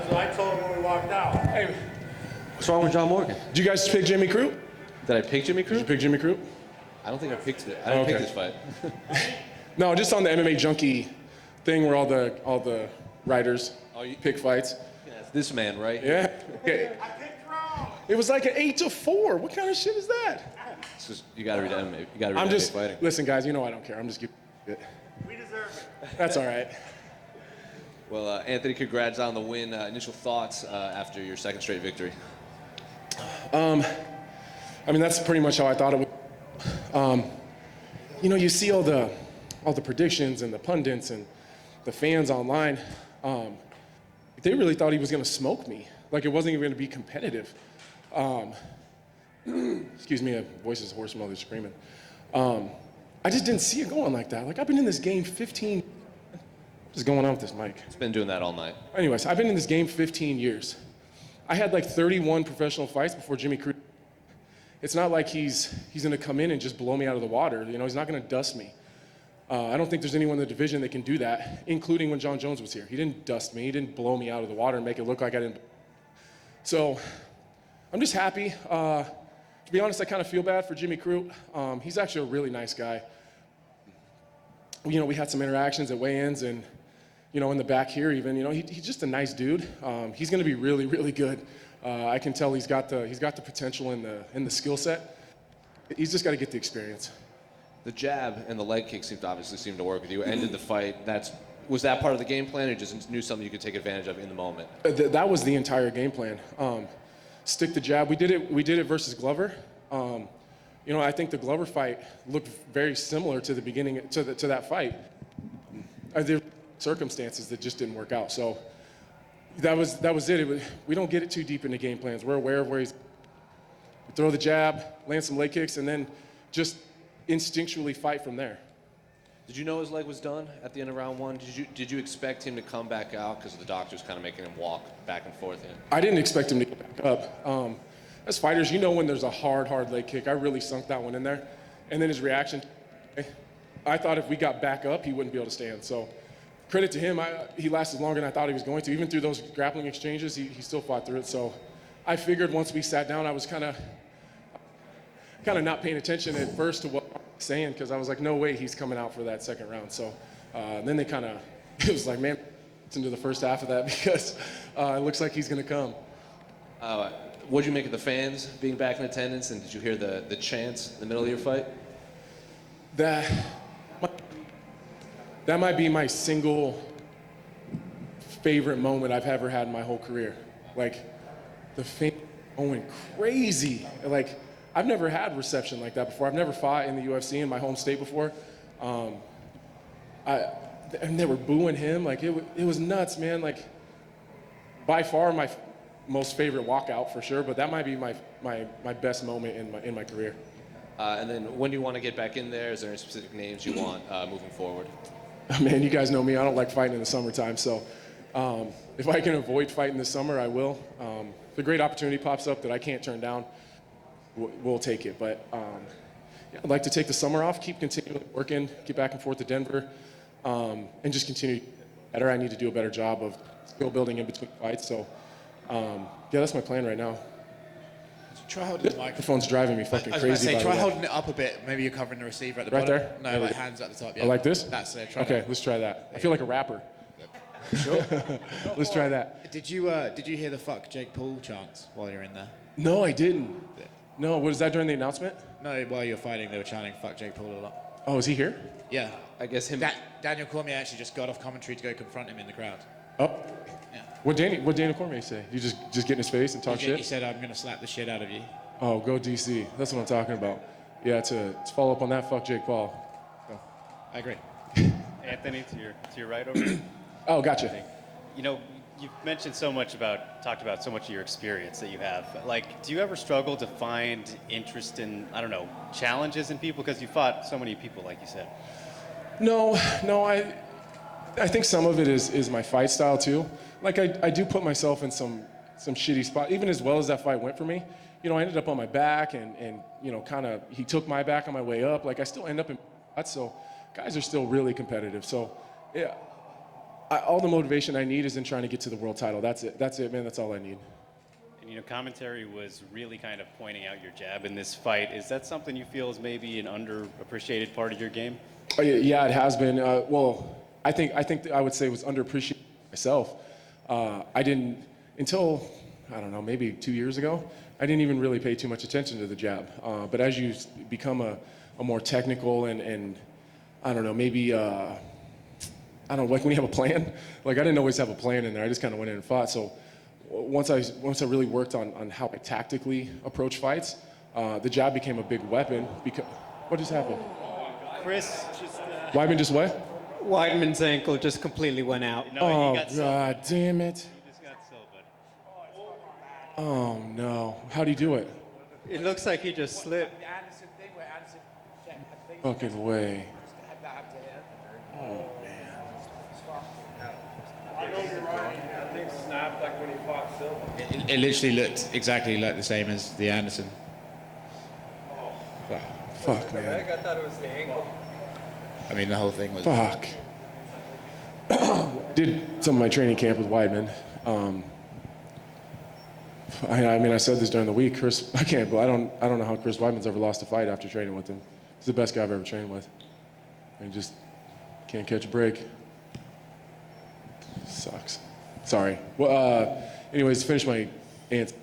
That's what I told him when we walked out. Hey, What's wrong with John Morgan? did you guys pick Jimmy Crute? Did I pick Jimmy Did you Crute? pick Jimmy Crute? I don't think I picked it. I didn't pick this fight. No, just on the MMA junkie thing where all the writers pick fights. Yeah, it's this man, right? Yeah. Okay. I picked wrong. It was like an 8-4. What kind of shit is that? It's just, you gotta read MMA. You gotta read I'm MMA just fighting. listen, guys. You know I don't care. I'm just giving it. We deserve it. That's all right. Well, Anthony, congrats on the win. Initial thoughts after your second straight victory. I mean, that's pretty much how I thought it would. You know, you see all the predictions and the pundits and the fans online. They really thought he was going to smoke me. Like it wasn't even going to be competitive. Excuse me, my voice is hoarse from all this screaming. I just didn't see it going like that. Like I've been in this game 15. What's going on with this mic? It's been doing that all night. Anyways, I've been in this game 15 years. I had like 31 professional fights before Jimmy Crute. It's not like he's gonna come in and just blow me out of the water. You know, he's not gonna dust me. I don't think there's anyone in the division that can do that, including when John Jones was here. He didn't dust me. He didn't blow me out of the water and make it look like I didn't. So I'm just happy. To be honest, I kind of feel bad for Jimmy Crute. He's actually a really nice guy. You know, we had some interactions at weigh-ins and, you know, in the back here even, you know, he's just a nice dude. He's gonna be really, really good. I can tell he's got the potential in the skill set. He's just got to get the experience. The jab and the leg kick obviously seemed to work with you. Ended the fight. Was that part of the game plan, or just knew something you could take advantage of in the moment? That was the entire game plan. Stick the jab. We did it versus Glover. You know, I think the Glover fight looked very similar to the beginning to that fight. There were circumstances that just didn't work out. So that was it. We don't get it too deep into game plans. We're aware of where he's. We throw the jab, land some leg kicks, and then just instinctually fight from there. Did you know his leg was done at the end of round one? Did you expect him to come back out because the doctor's kind of making him walk back and forth? I didn't expect him to get back up. As fighters, you know when there's a hard leg kick. I really sunk that one in there. And then his reaction, I thought if we got back up, he wouldn't be able to stand. So credit to him, he lasted longer than I thought he was going to. Even through those grappling exchanges, he still fought through it. So I figured once we sat down, I was kind of not paying attention at first to what I was saying, because I was like, no way he's coming out for that second round. So then they it was like, man, listen to the first half of that because it looks like he's going to come. What did you make of the fans being back in attendance, and did you hear the chants in the middle of your fight? That might be my single favorite moment I've ever had in my whole career. Like, the fans going crazy. Like, I've never had reception like that before. I've never fought in the UFC in my home state before. And they were booing him. Like, it was nuts, man. Like, by far my most favorite walkout for sure, but that might be my best moment in my career. And then when do you want to get back in there? Is there any specific names you want moving forward? Man, you guys know me. I don't like fighting in the summertime, so if I can avoid fighting this summer, I will. If a great opportunity pops up that I can't turn down, we'll take it. But yeah, I'd like to take the summer off, keep continuing working, get back and forth to Denver, and just continue to get better. I need to do a better job of skill building in between fights. So yeah, that's my plan right now. Try holding the microphone's driving me fucking crazy. I was about to say, try holding it up a bit. Maybe you're covering the receiver at the bottom. Right there? No, like hands at the top. Yeah. I like this? That's it. Okay, let's try that. I feel like a rapper. Sure. Let's try that. Did you hear the "fuck Jake Paul" chants while you're in there? No, I didn't. No, was that during the announcement? No, while you were fighting, they were chanting "fuck Jake Paul" a lot. Oh, is he here? Yeah. I guess him. Daniel Cormier actually just got off commentary to go confront him in the crowd. Oh. Yeah. What Daniel Cormier say? You just get in his face and talk shit? He said, "I'm gonna slap the shit out of you." Oh, go DC. That's what I'm talking about. Yeah, to follow up on that, fuck Jake Paul. Oh, I agree. Anthony, to your right over here. Oh, gotcha. You know, you've mentioned talked about so much of your experience that you have. Like, do you ever struggle to find interest in, I don't know, challenges in people? Because you fought so many people, like you said. No, I think some of it is my fight style too. Like I do put myself in some shitty spot, even as well as that fight went for me. You know, I ended up on my back and you know, he took my back on my way up. Like I still end up in that, so guys are still really competitive. So yeah, All the motivation I need is in trying to get to the world title. That's it. That's it, man. That's all I need. And commentary was really kind of pointing out your jab in this fight. Is that something you feel is maybe an underappreciated part of your game? Oh, yeah, it has been. Well, I think I would say it was underappreciated myself. I didn't until I don't know, maybe 2 years ago. I didn't even really pay too much attention to the jab. But as you become a more technical and I don't know, maybe I don't know, like when you have a plan. Like I didn't always have a plan in there. I just kind of went in and fought. So once I really worked on how I tactically approach fights, the jab became a big weapon. Because what just happened? Chris, Weidman just what? Weidman's ankle just completely went out. no, Oh, he got God damn it. He just got silvered. Oh, no. How'd he do it? It looks like he just slipped. Fucking way. It literally looked exactly like the same as the Anderson. Fuck, man. I thought it was the ankle. I mean, the whole thing was. Fuck. Did some of my training camp with Weidman. I mean, I said this during the week. I don't know how Chris Weidman's ever lost a fight after training with him. He's the best guy I've ever trained with. And just can't catch a break. Sucks. Sorry. Well, anyways, to finish my answer.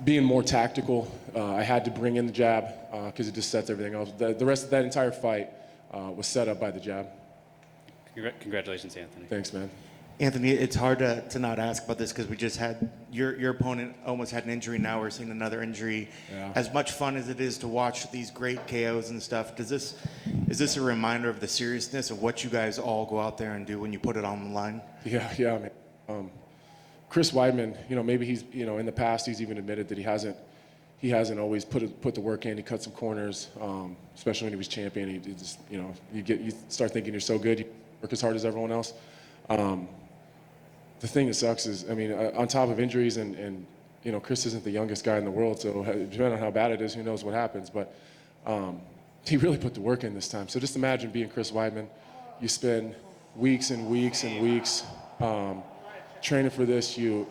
Being more tactical, I had to bring in the jab because it just sets everything else. The rest of that entire fight was set up by the jab. Congratulations, Anthony. Thanks, man. Anthony, it's hard to not ask about this because we just had your opponent almost had an injury. Now we're seeing another injury. Yeah. As much fun as it is to watch these great KOs and stuff, is this a reminder of the seriousness of what you guys all go out there and do when you put it on the line? Yeah, man. Chris Weidman, maybe he's, in the past he's even admitted that he hasn't always put the work in. He cut some corners, especially when he was champion. He just, you start thinking you're so good, you work as hard as everyone else. The thing that sucks is, on top of injuries and Chris isn't the youngest guy in the world, so depending on how bad it is, who knows what happens. But he really put the work in this time. So just imagine being Chris Weidman. You spend weeks and weeks and weeks training for this. You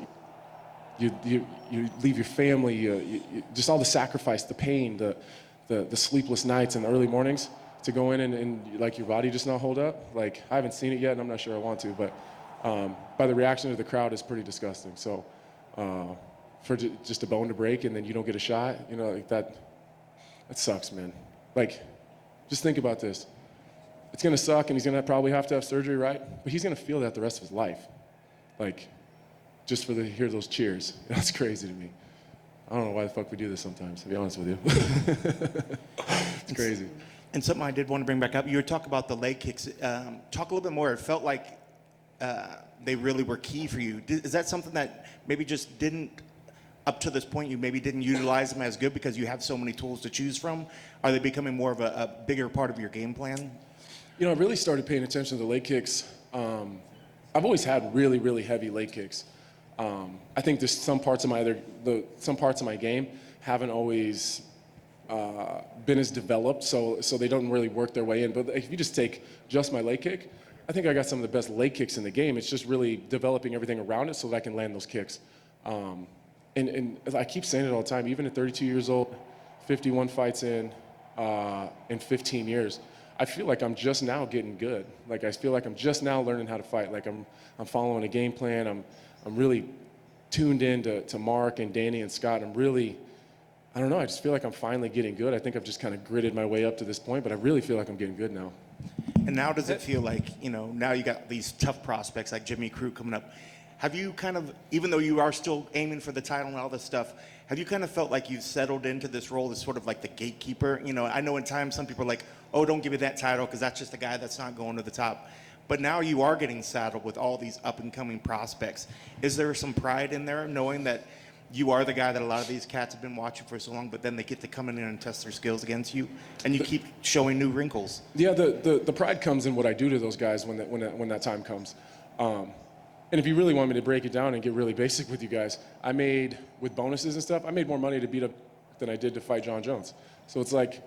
leave your family. You just all the sacrifice, the pain, the sleepless nights and the early mornings to go in and like your body just not hold up. Like I haven't seen it yet, and I'm not sure I want to, but by the reaction of the crowd is pretty disgusting. So for just a bone to break and then you don't get a shot, like that sucks, man. Like, just think about this. It's gonna suck, and he's gonna probably have to have surgery, right? But he's gonna feel that the rest of his life. Like, just for hear those cheers. That's crazy to me. I don't know why the fuck we do this sometimes, to be honest with you. It's crazy. And something I did want to bring back up, you were talking about the leg kicks. Talk a little bit more. It felt like they really were key for you. Is that something that maybe just didn't, up to this point, you maybe didn't utilize them as good because you have so many tools to choose from? Are they becoming more of a bigger part of your game plan? I really started paying attention to the leg kicks. I've always had really, really heavy leg kicks. I think there's some parts of my game haven't always been as developed, so they don't really work their way in. But if you just take just my leg kick, I think I got some of the best leg kicks in the game. It's just really developing everything around it so that I can land those kicks. And I keep saying it all the time, even at 32 years old, 51 fights in 15 years, I feel like I'm just now getting good. Like I feel like I'm just now learning how to fight. Like I'm following a game plan. I'm really tuned in to Mark and Danny and Scott. I don't know, I just feel like I'm finally getting good. I think I've just kind of gritted my way up to this point, but I really feel like I'm getting good now. And now does it feel like, now you got these tough prospects like Jimmy Crute coming up. Have you kind of, even though you are still aiming for the title and all this stuff, have you kind of felt like you've settled into this role as sort of like the gatekeeper? I know in time some people are like, oh, don't give me that title because that's just a guy that's not going to the top. But now you are getting saddled with all these up-and-coming prospects. Is there some pride in there knowing that you are the guy that a lot of these cats have been watching for so long, but then they get to come in and test their skills against you, and you keep showing new wrinkles? Yeah, the pride comes in what I do to those guys when that time comes. And if you really want me to break it down and get really basic with you guys, with bonuses and stuff, I made more money to beat up than I did to fight John Jones. So it's like,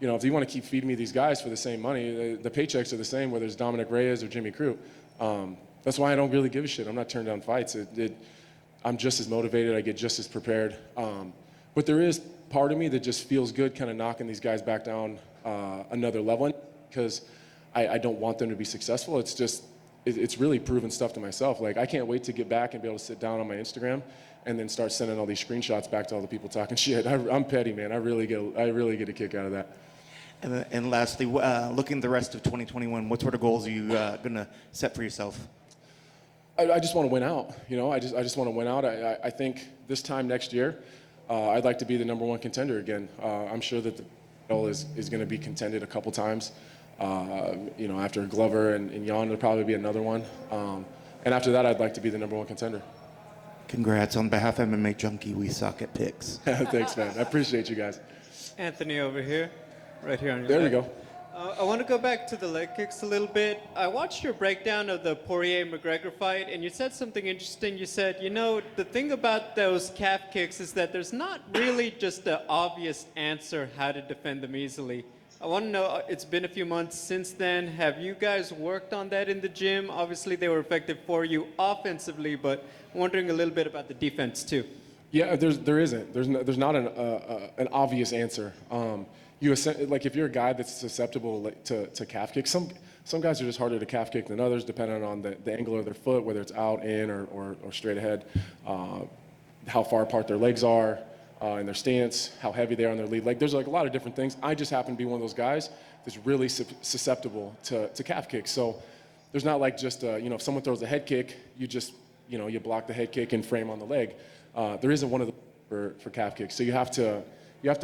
you know, if you want to keep feeding me these guys for the same money, the paychecks are the same whether it's Dominic Reyes or Jimmy Crute. That's why I don't really give a shit. I'm not turning down fights. I'm just as motivated. I get just as prepared. But there is part of me that just feels good kind of knocking these guys back down another level because I don't want them to be successful. It's just, it's really proven stuff to myself. Like, I can't wait to get back and be able to sit down on my Instagram and then start sending all these screenshots back to all the people talking shit. I'm petty, man. I really get a kick out of that. And lastly, looking at the rest of 2021, what sort of goals are you going to set for yourself? I just want to win out. You know, I just want to win out. I think this time next year, I'd like to be the #1 contender again. I'm sure that the title is going to be contended a couple times. You know, after Glover and Jan, there'll probably be another one. And after that, I'd like to be the #1 contender. Congrats. On behalf of MMA Junkie, we suck at picks. Thanks, man. I appreciate you guys. Anthony over here, right here on your There we left. go. I want to go back to the leg kicks a little bit. I watched your breakdown of the Poirier-McGregor fight, and you said something interesting. You said, you know, the thing about those calf kicks is that there's not really just an obvious answer how to defend them easily. I want to know, it's been a few months since then. Have you guys worked on that in the gym? Obviously, they were effective for you offensively, but I'm wondering a little bit about the defense, too. Yeah, there isn't. There's not an obvious answer. Like if you're a guy that's susceptible to calf kicks, some guys are just harder to calf kick than others, depending on the angle of their foot, whether it's out, in, or straight ahead, how far apart their legs are, in their stance, how heavy they are on their lead leg. There's like a lot of different things. I just happen to be one of those guys that's really susceptible to calf kicks. So there's not like just you know, if someone throws a head kick, you just, you know, you block the head kick and frame on the leg. There isn't one of them for calf kicks. So you have to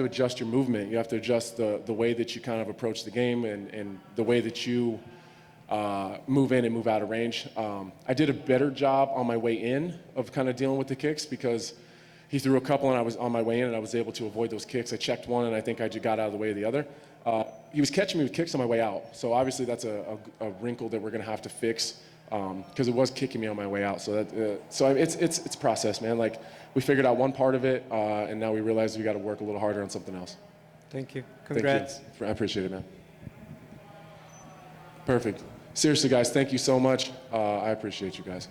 adjust your movement. You have to adjust the way that you kind of approach the game and the way that you move in and move out of range. I did a better job on my way in of kind of dealing with the kicks because he threw a couple and I was on my way in and I was able to avoid those kicks. I checked one and I think I just got out of the way of the other. He was catching me with kicks on my way out. So obviously that's a wrinkle that we're going to have to fix because it was kicking me on my way out. So it's process, man. Like, we figured out one part of it, and now we realize we got to work a little harder on something else. Thank you. Thank Congrats. you. I appreciate it, man. Perfect. Seriously, guys, thank you so much. I appreciate you guys.